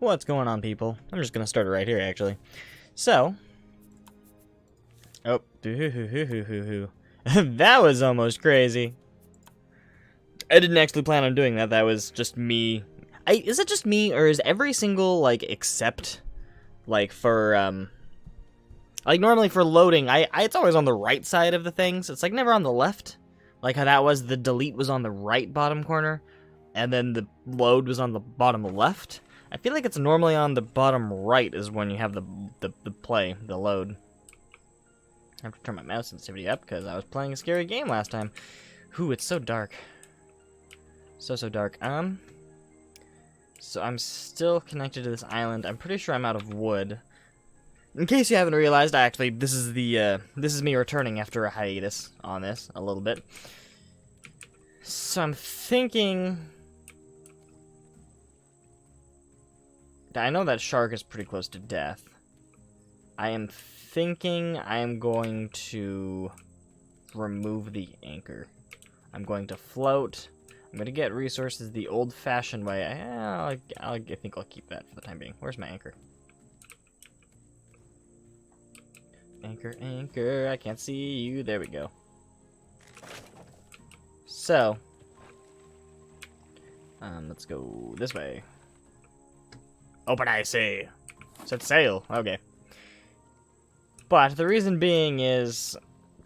What's going on, people? I'm just gonna start it right here, actually. So, oh, that was almost crazy. I didn't actually plan on doing that. That was just me. Is it just me, or is every single, like, except, like, for, like, normally for loading, it's always on the right side of the things. It's, like, never on the left. Like how that was, the delete was on the right bottom corner, and then the load was on the bottom left. I feel like it's normally on the bottom right is when you have the load. I have to turn my mouse sensitivity up because I was playing a scary game last time. Ooh, it's so dark. So dark. So I'm still connected to this island. I'm pretty sure I'm out of wood. In case you haven't realized, this is me returning after a hiatus on this a little bit. So I'm thinking, I know that shark is pretty close to death. I am thinking I am going to remove the anchor. I'm going to float. I'm going to get resources the old-fashioned way. I think I'll keep that for the time being. Where's my anchor? Anchor, anchor, I can't see you. There we go. So, let's go this way. Open, I say. Set sail. Okay. But the reason being is,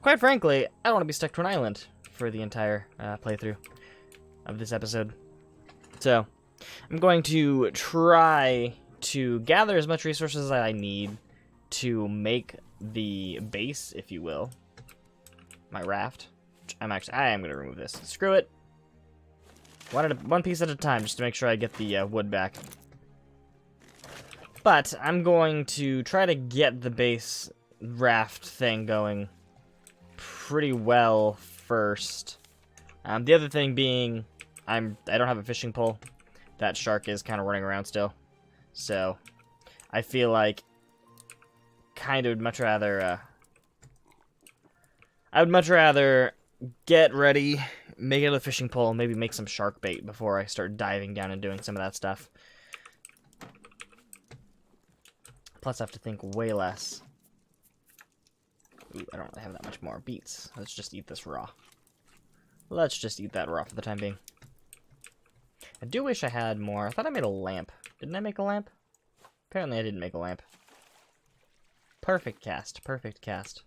quite frankly, I don't want to be stuck to an island for the entire playthrough of this episode. So, I'm going to try to gather as much resources as I need to make the base, if you will. My raft. I am going to remove this. Screw it. One piece at a time, just to make sure I get the wood back. But I'm going to try to get the base raft thing going pretty well first. The other thing being, I don't have a fishing pole. That shark is kind of running around still. So, I feel like I would much rather get ready, make it a fishing pole, and maybe make some shark bait before I start diving down and doing some of that stuff. Plus, I have to think way less. Ooh, I don't really have that much more beets. Let's just eat this raw. Let's just eat that raw for the time being. I do wish I had more. I thought I made a lamp. Didn't I make a lamp? Apparently I didn't make a lamp. Perfect cast. Perfect cast.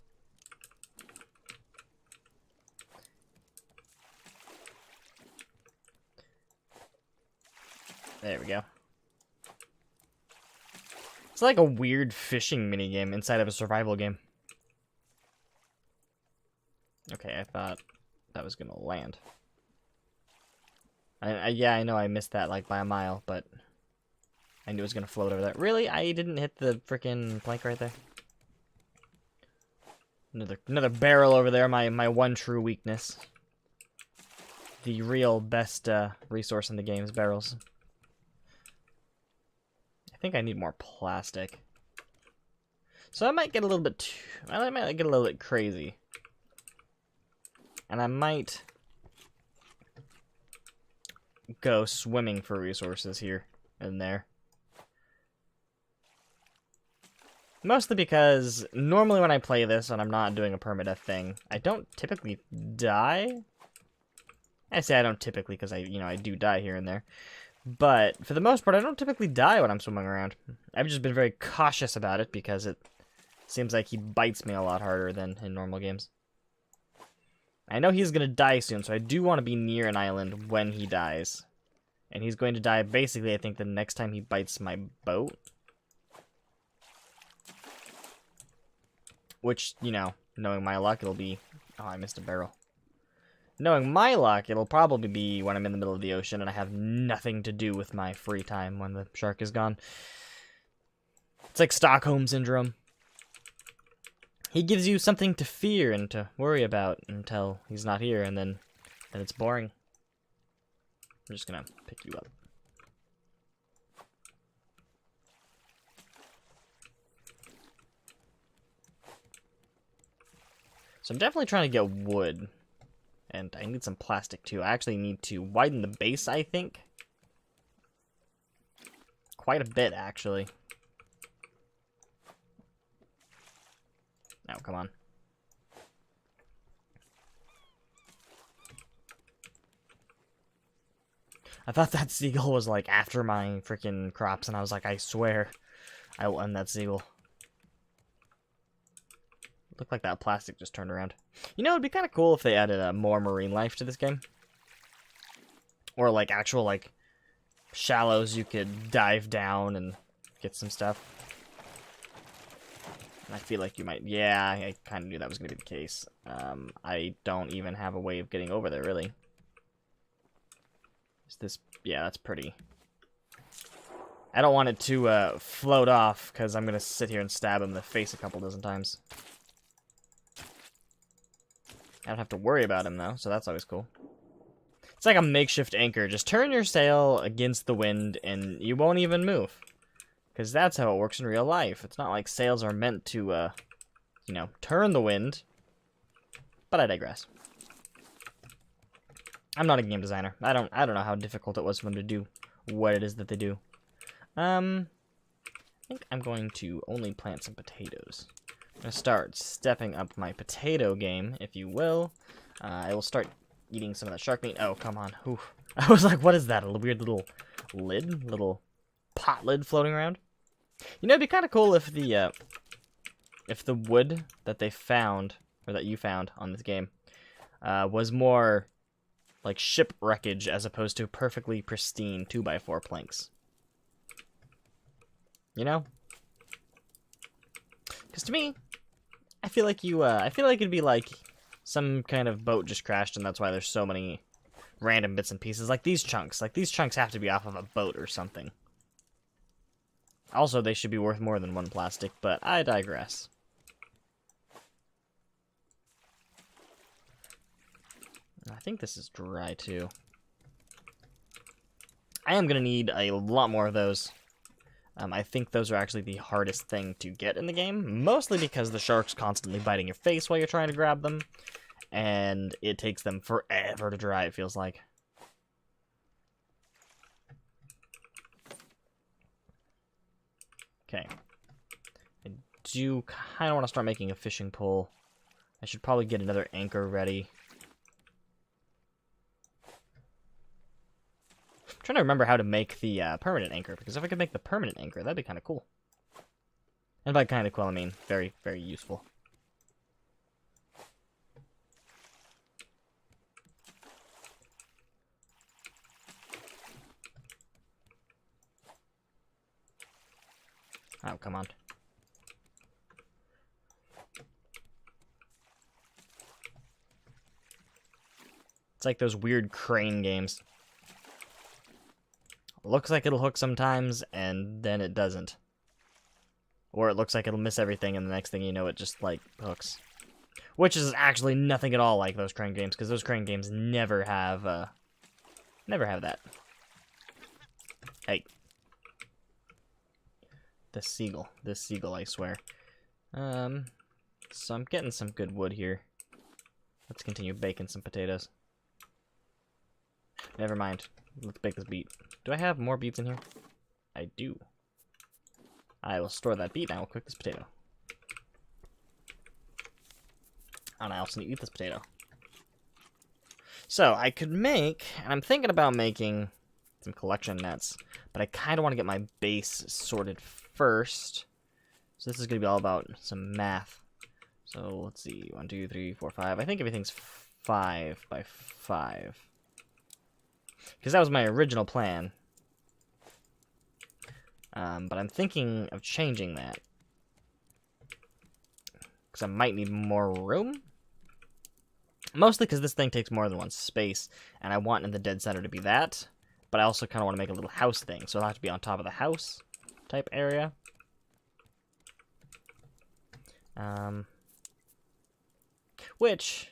There we go. It's like a weird fishing minigame inside of a survival game. Okay, I thought that was gonna land. Yeah, I know I missed that like by a mile, but I knew it was gonna float over there. Really? I didn't hit the frickin' plank right there? Another barrel over there, my one true weakness. The real best resource in the game is barrels. I think I need more plastic. So I might get a little bit I might get a little bit crazy. And I might go swimming for resources here and there. Mostly because normally when I play this and I'm not doing a permadeath thing, I don't typically die. I say I don't typically because I do die here and there. But for the most part, I don't typically die when I'm swimming around. I've just been very cautious about it because it seems like he bites me a lot harder than in normal games. I know he's going to die soon, so I do want to be near an island when he dies. And he's going to die basically, I think, the next time he bites my boat. Which, knowing my luck, it'll be... Oh, I missed a barrel. Knowing my luck, it'll probably be when I'm in the middle of the ocean and I have nothing to do with my free time when the shark is gone. It's like Stockholm Syndrome. He gives you something to fear and to worry about until he's not here, and then it's boring. I'm just gonna pick you up. So I'm definitely trying to get wood. And I need some plastic too. I actually need to widen the base, I think. quite a bit, actually. Oh, come on. I thought that seagull was, like, after my freaking crops, and I was like, I swear I will end that seagull. Looked like that plastic just turned around. You know, it'd be kind of cool if they added more marine life to this game. Or, like, actual, like, shallows you could dive down and get some stuff. And I feel like you might... Yeah, I kind of knew that was going to be the case. I don't even have a way of getting over there, really. Is this... Yeah, that's pretty. I don't want it to float off, because I'm going to sit here and stab him in the face a couple dozen times. I don't have to worry about him, though, so that's always cool. It's like a makeshift anchor. Just turn your sail against the wind, and you won't even move. Because that's how it works in real life. It's not like sails are meant to, you know, turn the wind. But I digress. I'm not a game designer. I don't know how difficult it was for them to do what it is that they do. I think I'm going to only plant some potatoes. I'm going to start stepping up my potato game, if you will. I will start eating some of that shark meat. Oh, come on. Oof. I was like, what is that? A weird little lid? Little pot lid floating around? You know, it'd be kind of cool if the wood that they found, or that you found on this game, was more like ship wreckage as opposed to perfectly pristine 2x4 planks. You know? Because to me, I feel like it'd be like some kind of boat just crashed, and that's why there's so many random bits and pieces. Like these chunks. Like, these chunks have to be off of a boat or something. Also, they should be worth more than one plastic, but I digress. I think this is dry, too. I am going to need a lot more of those. I think those are actually the hardest thing to get in the game, mostly because the shark's constantly biting your face while you're trying to grab them, and it takes them forever to dry, it feels like. Okay. I do kind of want to start making a fishing pole. I should probably get another anchor ready. I'm trying to remember how to make the permanent anchor, because if I could make the permanent anchor, that'd be kind of cool. And by kind of cool, I mean very, very useful. Oh, come on. It's like those weird crane games. Looks like it'll hook sometimes, and then it doesn't. Or it looks like it'll miss everything, and the next thing you know, it just, like, hooks. Which is actually nothing at all like those crane games, because those crane games never have that. Hey. This seagull, I swear. So I'm getting some good wood here. Let's continue baking some potatoes. Never mind. Let's bake this beet. Do I have more beets in here? I do. I will store that beet and I will cook this potato. And I also need to eat this potato. So, I could make, and I'm thinking about making some collection nets, but I kind of want to get my base sorted first. So this is going to be all about some math. So, let's see. 1, 2, 3, 4, 5. I think everything's 5 by 5. Because that was my original plan. But I'm thinking of changing that. Because I might need more room. Mostly because this thing takes more than one space. And I want in the dead center to be that. But I also kind of want to make a little house thing. So it'll have to be on top of the house type area. Which...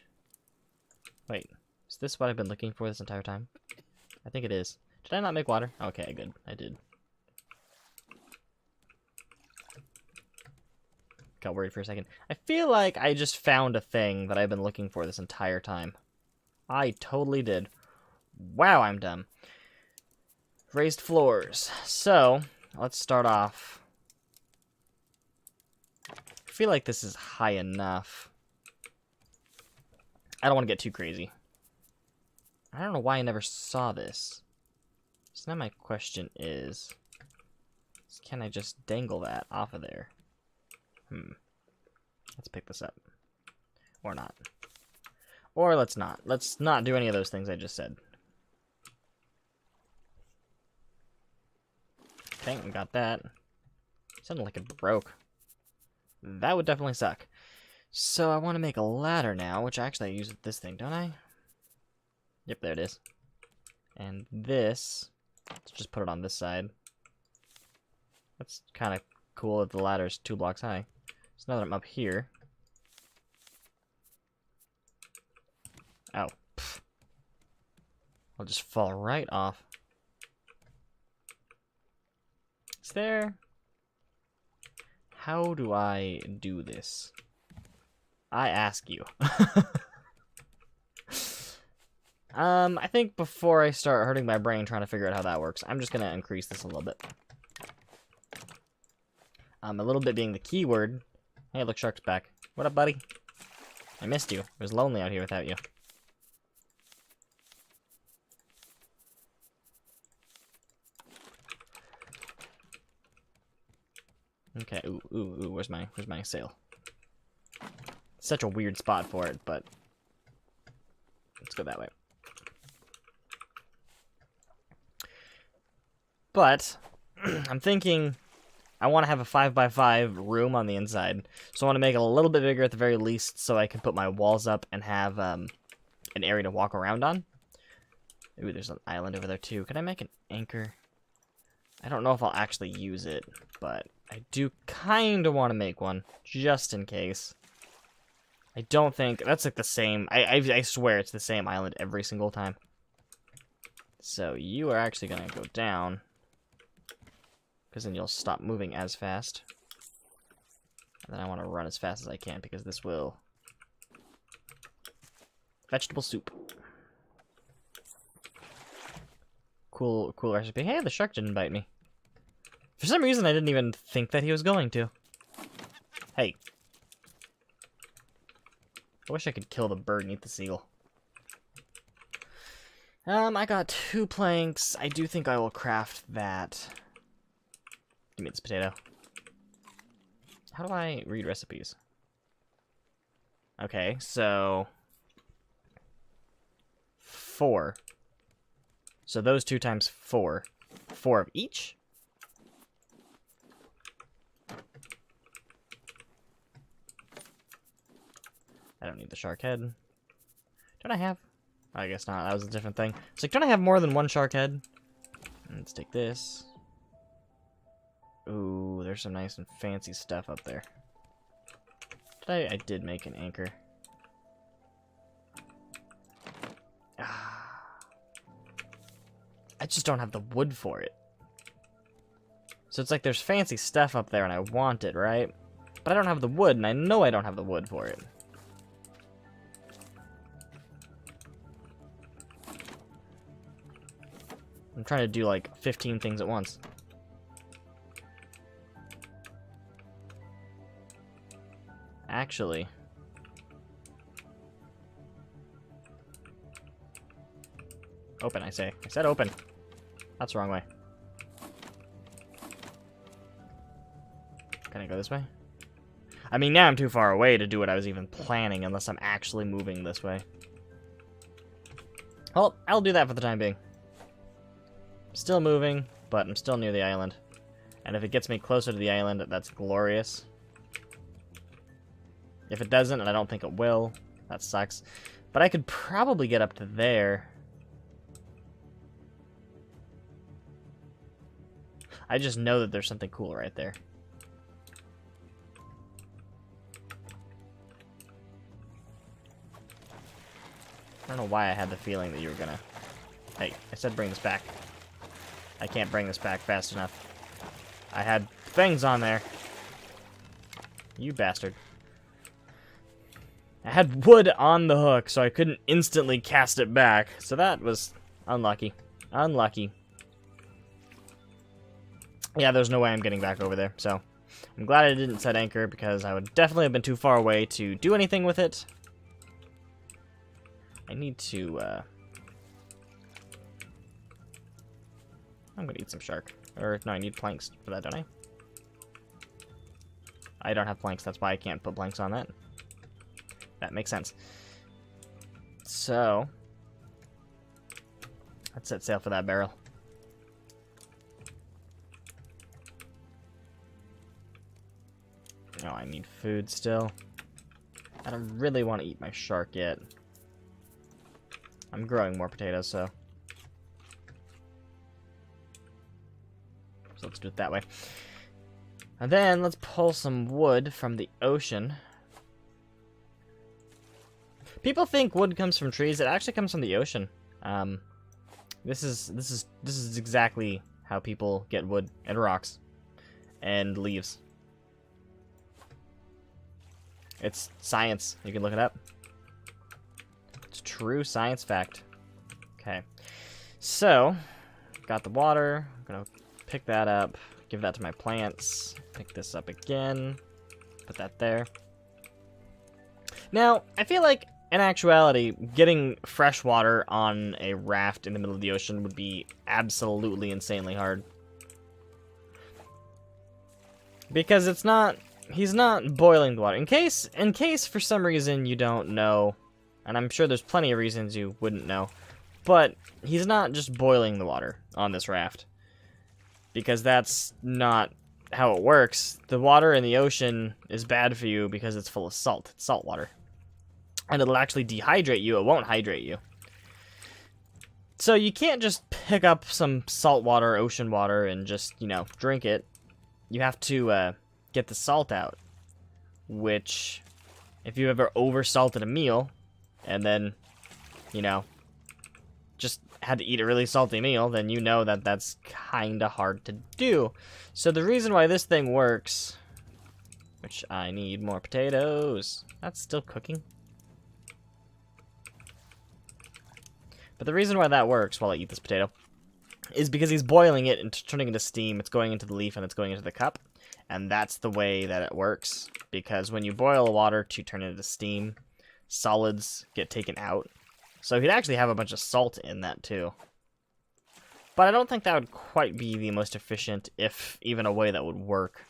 Wait. Is this what I've been looking for this entire time? I think it is. Did I not make water? Okay, good. I did. Got worried for a second. I feel like I just found a thing that I've been looking for this entire time. I totally did. Wow, I'm dumb. Raised floors. So, let's start off. I feel like this is high enough. I don't want to get too crazy. I don't know why I never saw this. So now my question is, can I just dangle that off of there? Let's pick this up. Or not. Or let's not. Let's not do any of those things I just said. Okay, we got that. Sounded like it broke. That would definitely suck. So I want to make a ladder now, which actually I use this thing, don't I? Yep, there it is. And this, let's just put it on this side. That's kind of cool that the ladder is 2 blocks high. So now that I'm up here. Ow. Pfft. I'll just fall right off. Is there... How do I do this? I ask you. I think before I start hurting my brain trying to figure out how that works, I'm just going to increase this a little bit. A little bit being the key word. Hey, look, Shark's back. What up, buddy? I missed you. It was lonely out here without you. Okay, ooh, where's my sail? Such a weird spot for it, but let's go that way. But I'm thinking I want to have a 5x5 room on the inside, so I want to make it a little bit bigger at the very least, so I can put my walls up and have an area to walk around on. Ooh, there's an island over there too. Can I make an anchor? I don't know if I'll actually use it, but I do kind of want to make one, just in case. I don't think... That's like the same... I swear it's the same island every single time. So you are actually going to go down, because then you'll stop moving as fast. And then I want to run as fast as I can, because this will... Vegetable soup. Cool recipe. Hey, the shark didn't bite me. For some reason, I didn't even think that he was going to. Hey. I wish I could kill the bird and eat the seagull. I got 2 planks. I do think I will craft that. Give me this potato. How do I read recipes? Okay, so... 4. So those 2 times 4. 4 of each? I don't need the shark head. Don't I have... I guess not. That was a different thing. It's like, don't I have more than 1 shark head? Let's take this. Ooh, there's some nice and fancy stuff up there. I did make an anchor. I just don't have the wood for it. So it's like there's fancy stuff up there and I want it, right? But I don't have the wood, and I know I don't have the wood for it. I'm trying to do like 15 things at once. Actually... Open, I say. I said open. That's the wrong way. Can I go this way? I mean, now I'm too far away to do what I was even planning, unless I'm actually moving this way. Well, I'll do that for the time being. Still moving, but I'm still near the island. And if it gets me closer to the island, that's glorious. If it doesn't, and I don't think it will, that sucks. But I could probably get up to there. I just know that there's something cool right there. I don't know why I had the feeling that you were gonna... Hey, I said bring this back. I can't bring this back fast enough. I had things on there. You bastard. I had wood on the hook, so I couldn't instantly cast it back. So that was unlucky. Unlucky. Yeah, there's no way I'm getting back over there, so I'm glad I didn't set anchor, because I would definitely have been too far away to do anything with it. I need to, I'm gonna eat some shark. Or, no, I need planks for that, don't I? I don't have planks, that's why I can't put planks on that. That makes sense. So, let's set sail for that barrel. Oh, I need food still. I don't really want to eat my shark yet. I'm growing more potatoes, so let's do it that way. And then let's pull some wood from the ocean. People think wood comes from trees. It actually comes from the ocean. This is exactly how people get wood and rocks and leaves. It's science. You can look it up. It's a true science fact. Okay. So, got the water. I'm gonna pick that up. Give that to my plants. Pick this up again. Put that there. Now, I feel like, in actuality, getting fresh water on a raft in the middle of the ocean would be absolutely insanely hard. Because it's not... He's not boiling the water. In case for some reason you don't know, and I'm sure there's plenty of reasons you wouldn't know, but he's not just boiling the water on this raft. Because that's not how it works. The water in the ocean is bad for you because it's full of salt. It's salt water. And it'll actually dehydrate you. It won't hydrate you. So you can't just pick up some salt water, ocean water, and just, you know, drink it. You have to get the salt out. Which, if you ever over-salted a meal, and then, you know, just had to eat a really salty meal, then you know that that's kind of hard to do. So the reason why this thing works, which I need more potatoes. That's still cooking. But the reason why that works while I eat this potato is because he's boiling it and turning into steam. It's going into the leaf and it's going into the cup. And that's the way that it works. Because when you boil water to turn it into steam, solids get taken out. So he'd actually have a bunch of salt in that too. But I don't think that would quite be the most efficient, if even a way that would work.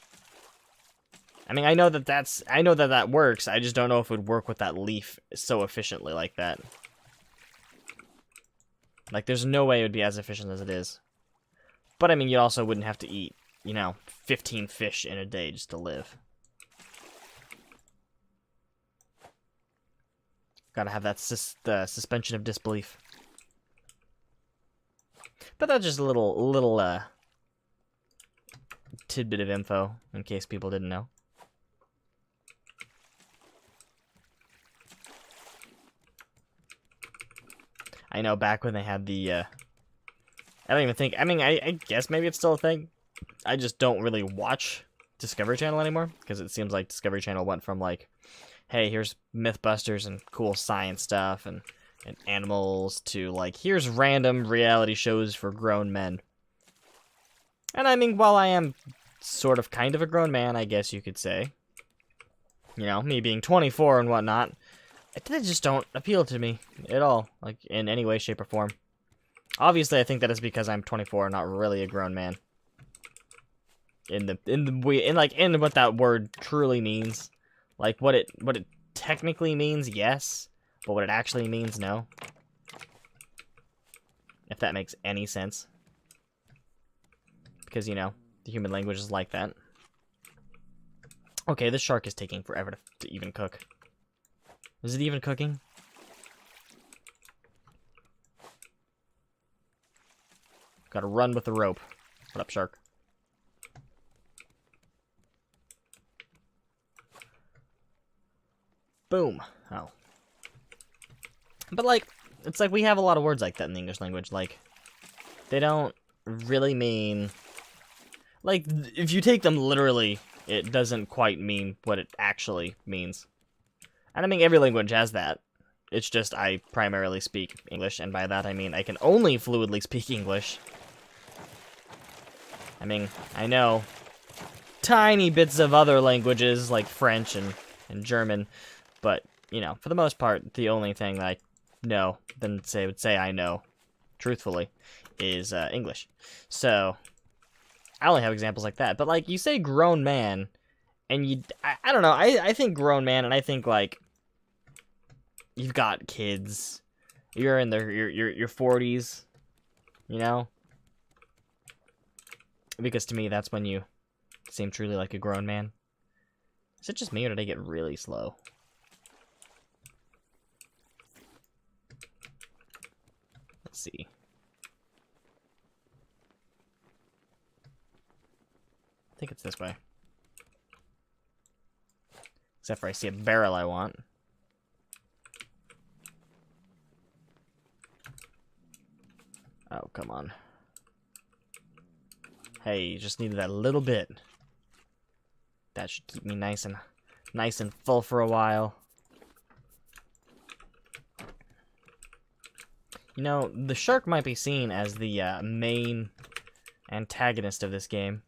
I mean, I know that that works. I just don't know if it would work with that leaf so efficiently like that. Like, there's no way it would be as efficient as it is. But, I mean, you also wouldn't have to eat, you know, 15 fish in a day just to live. Gotta have that the suspension of disbelief. But that's just a little tidbit of info, in case people didn't know. I know back when they had the, I don't even think, I mean, I guess maybe it's still a thing. I just don't really watch Discovery Channel anymore, because it seems like Discovery Channel went from, like, hey, here's Mythbusters and cool science stuff and animals, to, like, here's random reality shows for grown men. And I mean, while I am sort of kind of a grown man, I guess you could say, you know, me being 24 and whatnot, they just don't appeal to me at all, like, in any way, shape, or form. Obviously, I think that is because I'm 24 and not really a grown man. In what that word truly means. Like, what it technically means, yes. But what it actually means, no. If that makes any sense. Because, you know, the human language is like that. Okay, this shark is taking forever to even cook. Is it even cooking? Gotta run with the rope. What up, shark? Boom. Oh. But, like, it's like we have a lot of words like that in the English language. Like, they don't really mean... Like, if you take them literally, it doesn't quite mean what it actually means. And I mean, every language has that. It's just I primarily speak English, and by that I mean I can only fluidly speak English. I mean, I know tiny bits of other languages like French and German, but, you know, for the most part, the only thing that I know, would say I know, truthfully, is English. So, I only have examples like that. But, like, you say grown man, and I don't know, I think grown man, and I think, like, you've got kids, you're in your 40s, you know? Because to me, that's when you seem truly like a grown man. Is it just me, or did I get really slow? Let's see. I think it's this way. Except for I see a barrel I want. Oh, come on. Hey, you just needed that little bit. That should keep me nice and full for a while. You know, the shark might be seen as the main antagonist of this game,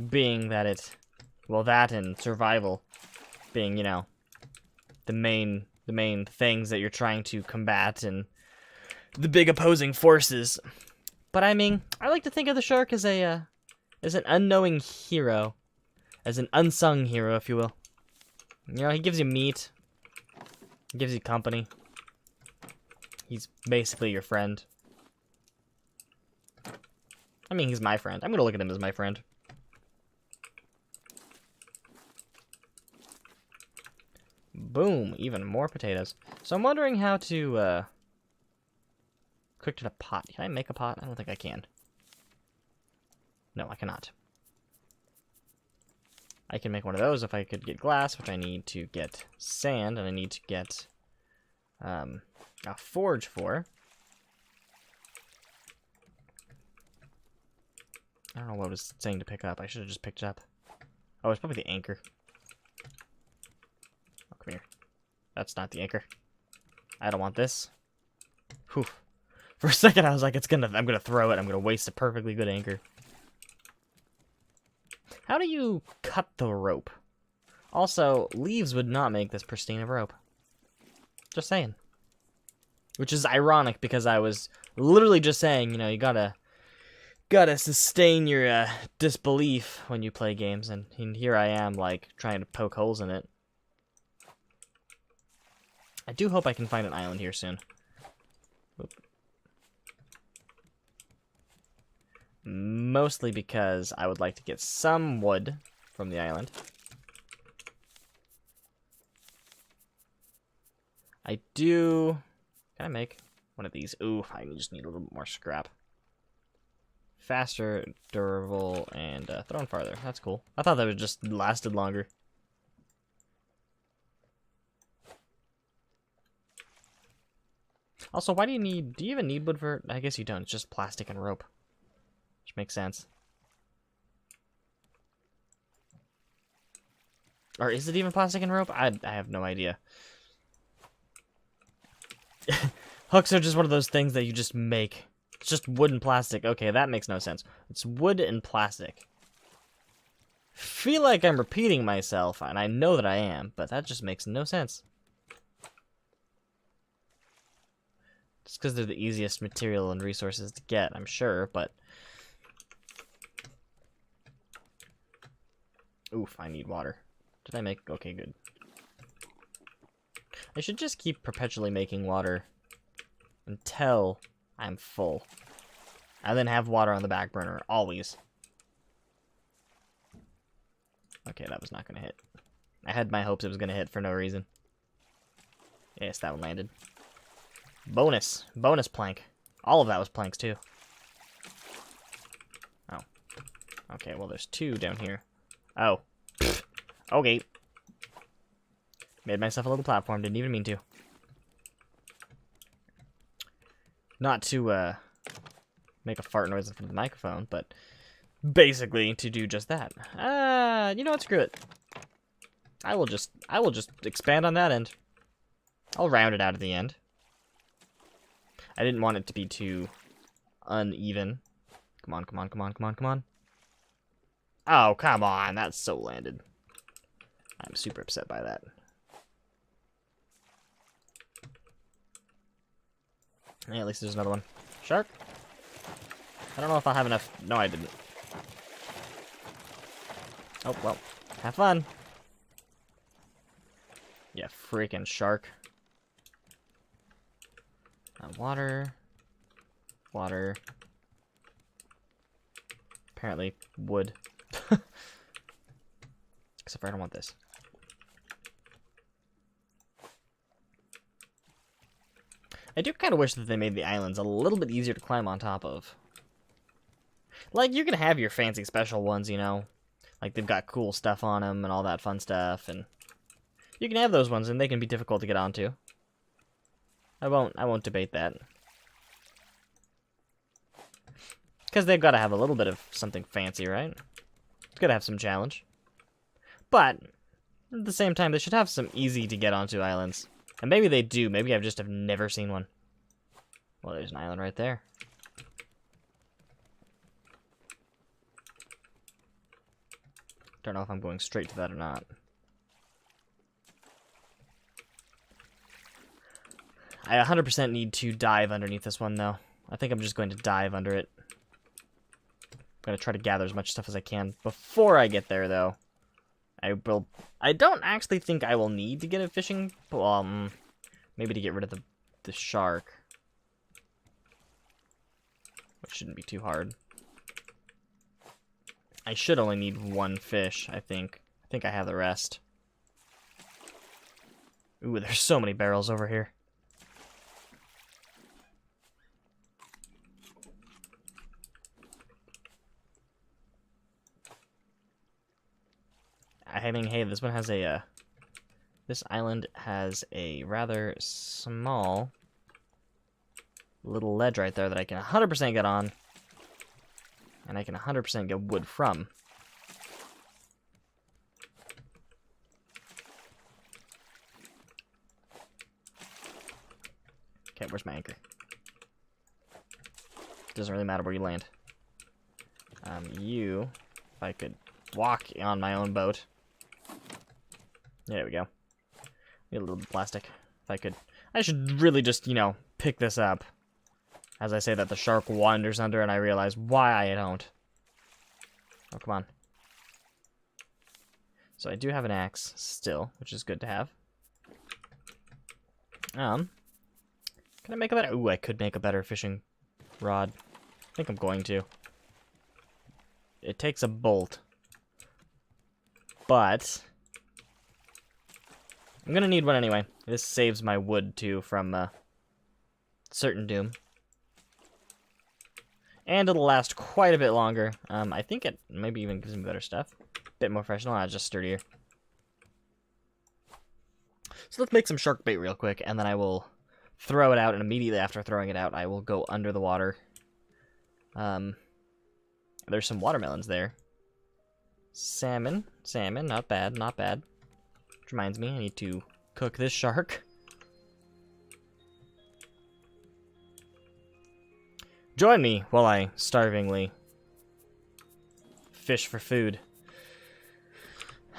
being that that and survival being, you know, the main things that you're trying to combat and the big opposing forces. But I mean, I like to think of the shark as an unknowing hero, as an unsung hero, if you will. You know, he gives you meat, he gives you company. He's basically your friend. I mean, he's my friend. I'm gonna look at him as my friend. Boom, even more potatoes. So I'm wondering how to cook it in a pot. Can I make a pot? I don't think I can. No, I cannot. I can make one of those if I could get glass, which I need to get sand, and I need to get a forge for. I don't know what I was saying to pick up. I should have just picked it up. Oh, it's probably the anchor. Oh, come here. That's not the anchor. I don't want this. Whew. For a second, I was like, I'm gonna throw it. I'm gonna waste a perfectly good anchor. How do you cut the rope? Also, leaves would not make this pristine of rope. Just saying. Which is ironic because I was literally just saying, you know, you gotta sustain your disbelief when you play games, and here I am, like, trying to poke holes in it. I do hope I can find an island here soon. Oop. Mostly because I would like to get some wood from the island. I do... Can I make one of these? Ooh, I just need a little bit more scrap. Faster, durable, and thrown farther. That's cool. I thought that would just lasted longer. Also, why do you even need wood for... I guess you don't. It's just plastic and rope. Which makes sense. Or is it even plastic and rope? I have no idea. Hooks are just one of those things that you just make. It's just wood and plastic. Okay, that makes no sense. It's wood and plastic. Feel like I'm repeating myself, and I know that I am, but that just makes no sense. Just because they're the easiest material and resources to get, I'm sure, but... Oof, I need water. Did I make... Okay, good. I should just keep perpetually making water until I'm full. And then have water on the back burner, always. Okay, that was not going to hit. I had my hopes it was going to hit for no reason. Yes, that one landed. Bonus. Bonus plank. All of that was planks, too. Oh. Okay, well, there's two down here. Oh. Okay. Made myself a little platform. Didn't even mean to. Not to, make a fart noise from the microphone, but basically to do just that. You know what? Screw it. I will just expand on that end. I'll round it out at the end. I didn't want it to be too uneven. Come on, come on, come on, come on, come on. Oh, come on. That's so landed. I'm super upset by that. Yeah, at least there's another one. Shark? I don't know if I'll have enough. No, I didn't. Oh, well. Have fun. Yeah, freaking shark. Water. Water. Apparently, wood. Except for I don't want this. I do kind of wish that they made the islands a little bit easier to climb on top of. Like, you can have your fancy special ones, you know? Like, they've got cool stuff on them and all that fun stuff, and you can have those ones, and they can be difficult to get onto. I won't debate that. Because they've got to have a little bit of something fancy, right? It's got to have some challenge. But, at the same time, they should have some easy to get onto islands. And maybe they do. Maybe I've just have never seen one. Well, there's an island right there. Don't know if I'm going straight to that or not. I 100% need to dive underneath this one, though. I think I'm just going to dive under it. I'm going to try to gather as much stuff as I can before I get there, though. I don't actually think I will need to get a fishing... maybe to get rid of the shark. Which shouldn't be too hard. I should only need one fish, I think. I think I have the rest. Ooh, there's so many barrels over here. I mean, hey, this one has a, this island has a rather small little ledge right there that I can 100% get on. And I can 100% get wood from. Okay, where's my anchor? Doesn't really matter where you land. If I could walk on my own boat. There we go. Need a little bit of plastic. If I could... I should really just, you know, pick this up. As I say that, the shark wanders under, and I realize why I don't. Oh, come on. So I do have an axe still, which is good to have. Can I make a better... Ooh, I could make a better fishing rod. I think I'm going to. It takes a bolt. But... I'm gonna need one anyway. This saves my wood, too, from certain doom. And it'll last quite a bit longer. I think it maybe even gives me better stuff. Bit more professional, just sturdier. So let's make some shark bait real quick, and then I will throw it out, and immediately after throwing it out, I will go under the water. There's some watermelons there. Salmon, not bad, not bad. Which reminds me, I need to cook this shark. Join me while I starvingly fish for food.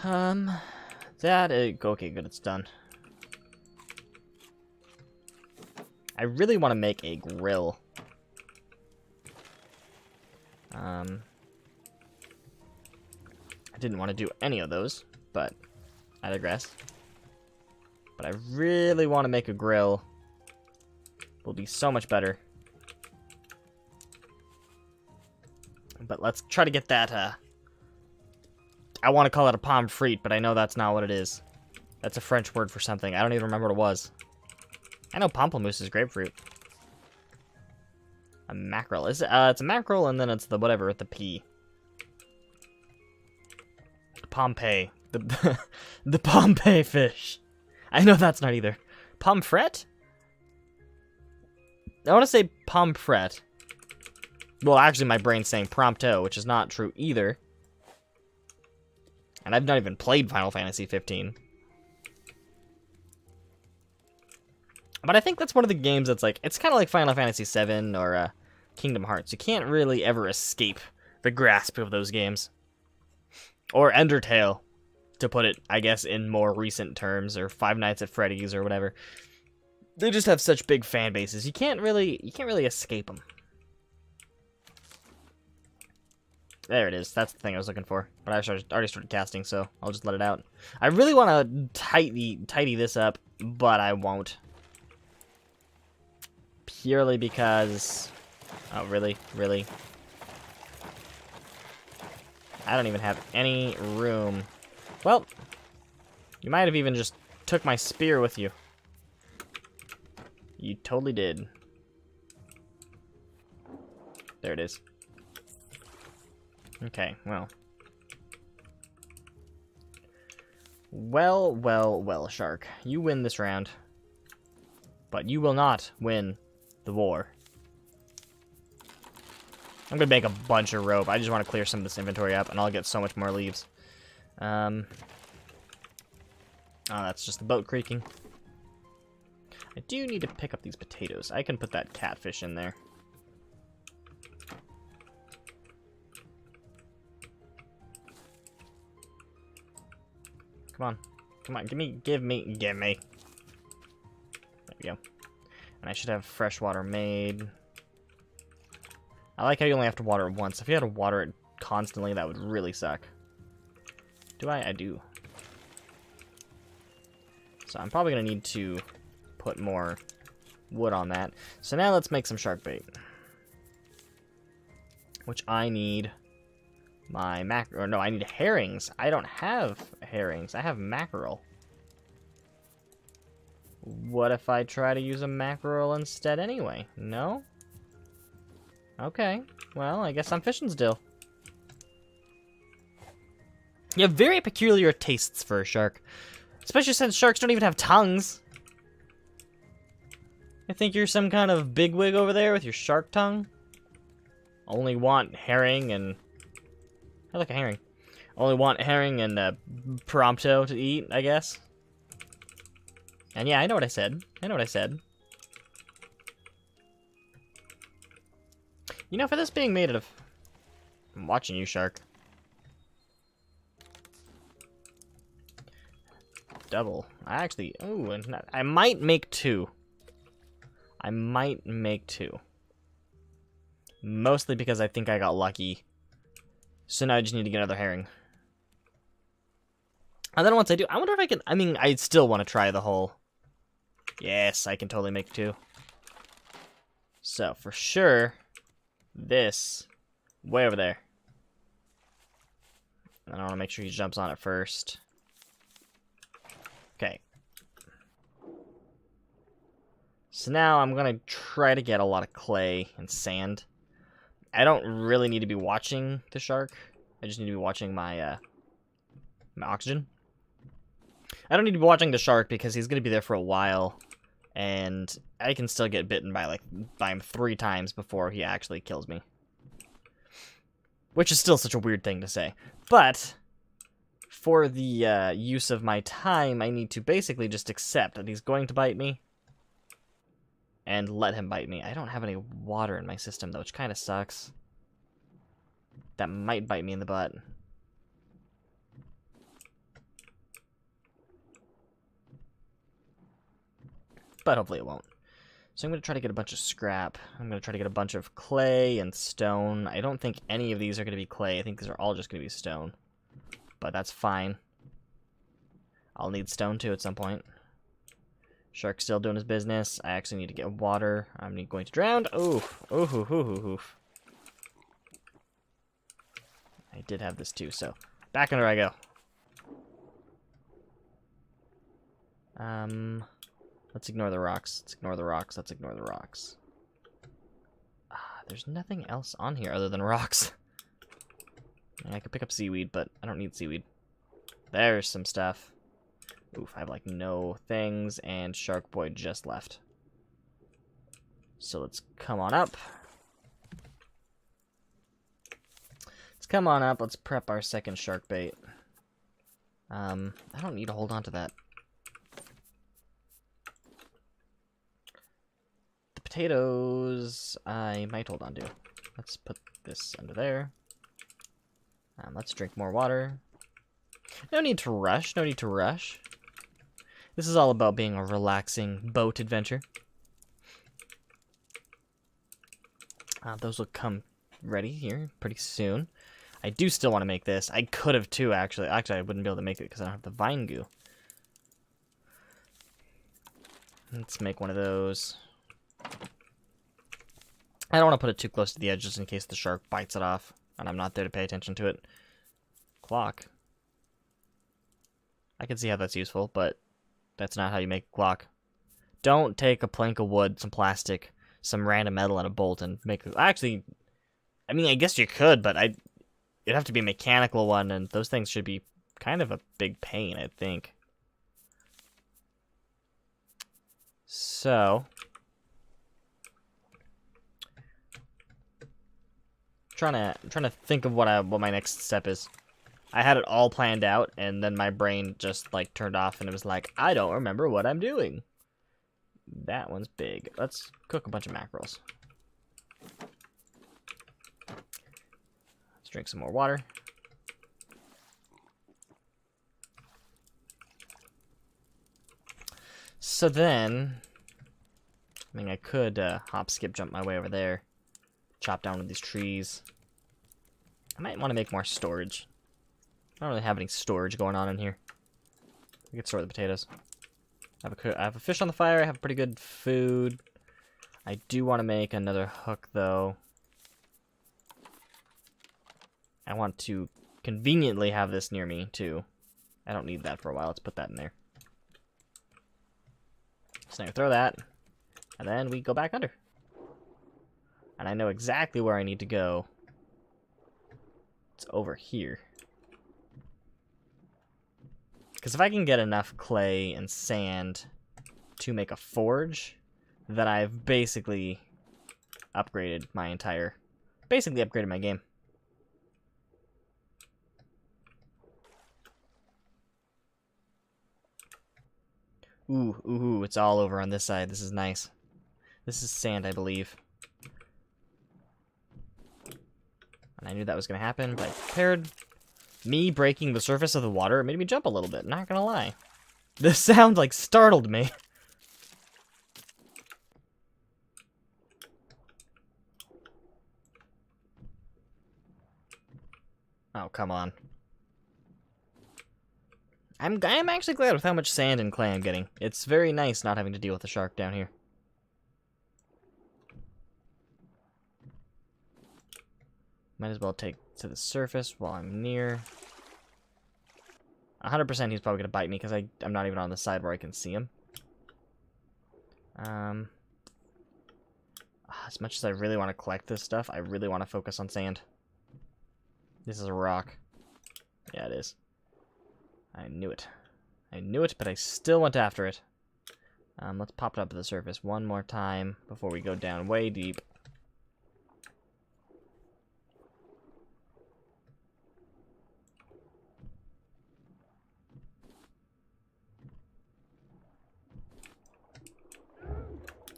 Okay, good, it's done. I really want to make a grill. I didn't want to do any of those, but I digress. But I really want to make a grill. Will be so much better. But let's try to get that, I want to call it a pomme frite, but I know that's not what it is. That's a French word for something. I don't even remember what it was. I know pamplemousse is grapefruit. A mackerel. It's a mackerel, and then it's the whatever with the P. Pompeii. The Pompeii fish. I know that's not either. Pomfret? I want to say pomfret. Well, actually, my brain's saying prompto, which is not true either. And I've not even played Final Fantasy 15. But I think that's one of the games that's like, it's kind of like Final Fantasy 7 or Kingdom Hearts. You can't really ever escape the grasp of those games. Or Undertale, to put it, I guess, in more recent terms, or Five Nights at Freddy's or whatever. They just have such big fan bases. You can't really escape them. There it is. That's the thing I was looking for. But I already started casting, so I'll just let it out. I really want to tidy this up, but I won't. Purely because... Oh, really? Really? I don't even have any room. Well, you might have even just took my spear with you. You totally did. There it is. Okay, well. Well, Shark. You win this round. But you will not win the war. I'm gonna make a bunch of rope. I just want to clear some of this inventory up, and I'll get so much more leaves. Oh, that's just the boat creaking. I do need to pick up these potatoes. I can put that catfish in there. Come on. Come on, give me. There we go. And I should have fresh water made. I like how you only have to water it once. If you had to water it constantly, that would really suck. Do I? I do. So I'm probably going to need to put more wood on that. So now let's make some shark bait. Which I need my mackerel. Or no, I need herrings. I don't have herrings. I have mackerel. What if I try to use a mackerel instead anyway? No? Okay. Well, I guess I'm fishing still. You have very peculiar tastes for a shark. Especially since sharks don't even have tongues. I think you're some kind of bigwig over there with your shark tongue. Only want herring and... I like a herring. Only want herring and prompto to eat, I guess. And yeah, I know what I said. I know what I said. You know, for this being made of... I'm watching you, shark. Double. I actually... Ooh, I might make two. I might make two. Mostly because I think I got lucky. So now I just need to get another herring. And then once I do, I wonder if I can... I mean, I still want to try the whole... Yes, I can totally make two. So, for sure, this... Way over there. And I want to make sure he jumps on it first. Okay. So now I'm going to try to get a lot of clay and sand. I don't really need to be watching the shark. I just need to be watching my, my oxygen. I don't need to be watching the shark because he's going to be there for a while. And I can still get bitten by him 3 times before he actually kills me. Which is still such a weird thing to say. But for the use of my time, I need to basically just accept that he's going to bite me. And let him bite me. I don't have any water in my system, though, which kind of sucks. That might bite me in the butt. But hopefully it won't. So I'm going to try to get a bunch of scrap. I'm going to try to get a bunch of clay and stone. I don't think any of these are going to be clay. I think these are all just going to be stone. But that's fine. I'll need stone, too, at some point. Shark's still doing his business. I actually need to get water. I'm going to drown. Oof. Oof, oof, oof, oof, oof. I did have this, too, so back under I go. Let's ignore the rocks. Let's ignore the rocks. Let's ignore the rocks. There's nothing else on here other than rocks. I could pick up seaweed, but I don't need seaweed. There's some stuff. Oof, I have like no things, and Shark Boy just left. So let's come on up. Let's come on up. Let's prep our second shark bait. I don't need to hold on to that. The potatoes, I might hold on to. Let's put this under there. Let's drink more water. No need to rush, no need to rush. This is all about being a relaxing boat adventure. Those will come ready here pretty soon. I do still want to make this. I could have too, actually. Actually, I wouldn't be able to make it because I don't have the vine goo. Let's make one of those. I don't want to put it too close to the edge just in case the shark bites it off and I'm not there to pay attention to it. Clock. I can see how that's useful, but that's not how you make a clock. Don't take a plank of wood, some plastic, some random metal, and a bolt and make it. Actually, I mean, I guess you could, but it'd have to be a mechanical one, and those things should be kind of a big pain, I think. So, trying to think of what my next step is. I had it all planned out, and then my brain just like turned off, and it was like, I don't remember what I'm doing. That one's big. Let's cook a bunch of mackerels. Let's drink some more water. So then, I mean, I could hop, skip, jump my way over there, chop down one of these trees. I might want to make more storage. I don't really have any storage going on in here. We could store the potatoes. I have a fish on the fire. I have pretty good food. I do want to make another hook, though. I want to conveniently have this near me, too. I don't need that for a while. Let's put that in there. So now throw that, and then we go back under. And I know exactly where I need to go. It's over here. Because if I can get enough clay and sand to make a forge, then I've basically upgraded my game. Ooh, it's all over on this side. This is nice. This is sand, I believe. And I knew that was going to happen, but I prepared. Me breaking the surface of the water made me jump a little bit, not gonna lie. This sound, like, startled me. Oh, come on. I'm actually glad with how much sand and clay I'm getting. It's very nice not having to deal with the shark down here. Might as well take to the surface while I'm near. 100% he's probably going to bite me because I'm not even on the side where I can see him. As much as I really want to collect this stuff, I really want to focus on sand. This is a rock. Yeah, it is. I knew it. I knew it, but I still went after it. Let's pop it up to the surface one more time before we go down way deep.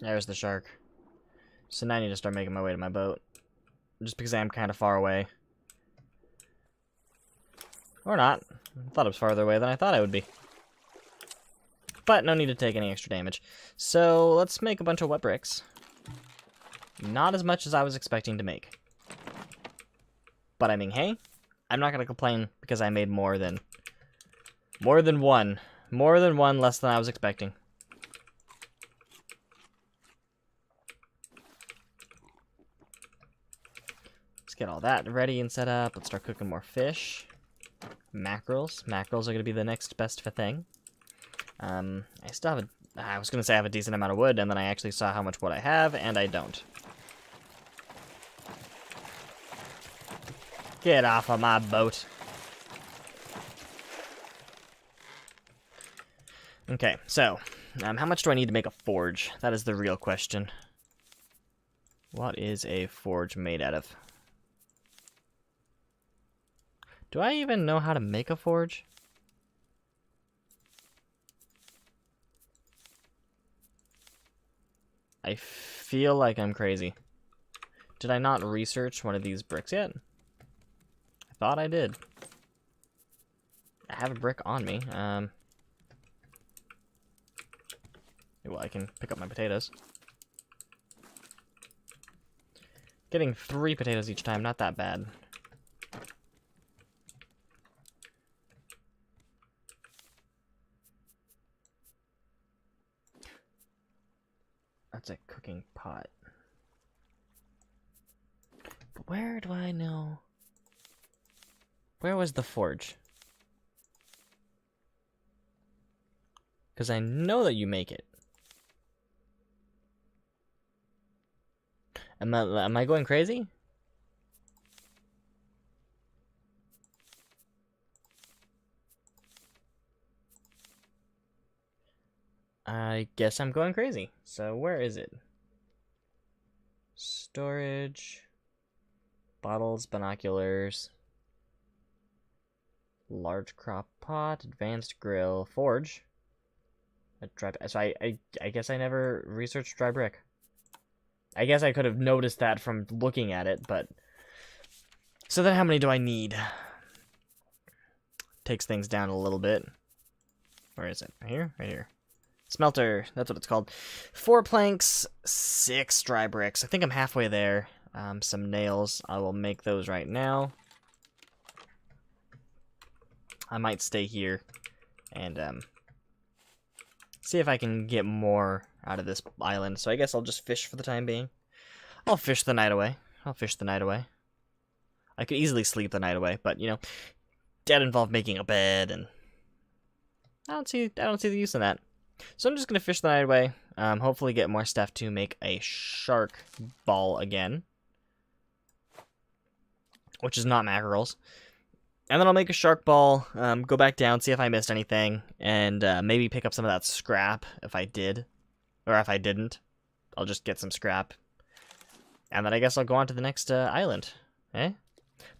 There's the shark. So now I need to start making my way to my boat. Just because I am kind of far away. Or not. I thought it was farther away than I thought I would be. But no need to take any extra damage. So let's make a bunch of wet bricks. Not as much as I was expecting to make. But I mean, hey, I'm not going to complain because I made more than one. More than one less than I was expecting. Let's get all that ready and set up. Let's start cooking more fish. Mackerels. Mackerels are going to be the next best thing. I still have I was going to say I have a decent amount of wood, and then I actually saw how much wood I have, and I don't. Get off of my boat. Okay, so, how much do I need to make a forge? That is the real question. What is a forge made out of? Do I even know how to make a forge? I feel like I'm crazy. Did I not research one of these bricks yet? I thought I did. I have a brick on me. Well, I can pick up my potatoes. Getting 3 potatoes each time, not that bad. That's a cooking pot. But where do I know? Where was the forge? Because I know that you make it. Am I going crazy? I guess I'm going crazy. So where is it? Storage. Bottles, binoculars. Large crop pot, advanced grill, forge. So I guess I never researched dry brick. I guess I could have noticed that from looking at it, but... So then how many do I need? Takes things down a little bit. Where is it? Right here? Right here. Smelter, that's what it's called. 4 planks, 6 dry bricks. I think I'm halfway there. Some nails. I will make those right now. I might stay here and see if I can get more out of this island. So I guess I'll just fish for the time being. I'll fish the night away. I'll fish the night away. I could easily sleep the night away, but you know, that involved making a bed, and I don't see the use in that. So I'm just gonna fish the night away. Hopefully get more stuff to make a shark ball again, which is not mackerels. And then I'll make a shark ball, go back down, see if I missed anything, and maybe pick up some of that scrap if I did. Or if I didn't, I'll just get some scrap. And then I guess I'll go on to the next island. Eh?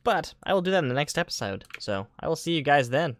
But I will do that in the next episode, so I will see you guys then.